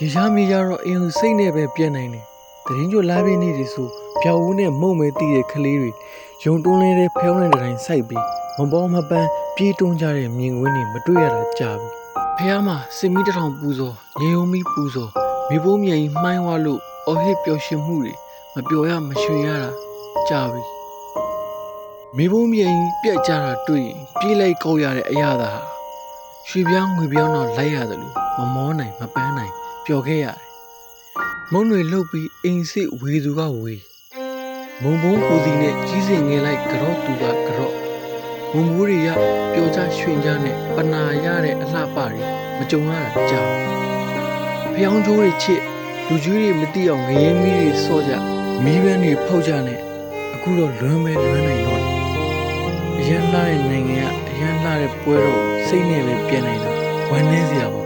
ရေရှားမိကြတော့အင်ကိုစိတ်နဲ့ပဲပြတ်နိုင်တယ်တရင်ကျွလာပြင်းနေတယ်ဆိုဖြောက်ဦးနဲ့မုံမဲတီးတဲ့ကလေးတွေယုံတွန်းလေးတဲ့ဖျောင်းတဲ့တိုင်းစိုက်ပြီးမပေါ်မပန်းပြေးတွန်းကြတဲ့မြင်ကွင်းတွေမတွေ့ရတာကြာပြီဖះမှာစင်မီတစ်ထောင်ပူစောရေုံမီပူစောမိဘမြင်ကြီးမှိုင်းဝါလို့အော်ဟစ်ပျော်ရွှင်မှုတွေမပျော်ရမရွှင်ရတာကြာပြီမိဘမြင်ကြီးပြက်ကြတာတွေ့ရင်ပြေးလိုက်ကောက်ရတဲ့အရာသာရွှေပြောင်းငွေပြောင်းတော့လိုက်ရတယ်လို့မမောနိုင်မပန်းနိုင်ပျော်ခဲ့ရတယ်မုံတွေလှုပ်ပြီးအိမ်စစ်ဝေသူကဝေမုံဘုံကိုစီနဲ့ကြီးစင်ငယ်လိုက်ကြော့သူကကြော့မုံမိုးတွေကပျော်ကြရွှင်ကြနဲ့ပနာရတဲ့အလှပတွေမကြုံရတာကြာဖျောင်းချိုးတွေချစ်လူကြီးတွေမသိအောင်ငရဲမီးတွေစော့ကြမီးပန်းတွေဖောက်ကြနဲ့အခုတော့လွမ်းမဲလွမ်းနိုင်တော့အရန်လှတဲ့နိုင်ငံကအရန်လှတဲ့ပွဲတော့စိတ်နဲ့ပဲပြန်နေတာဝမ်းနည်းစရာပါ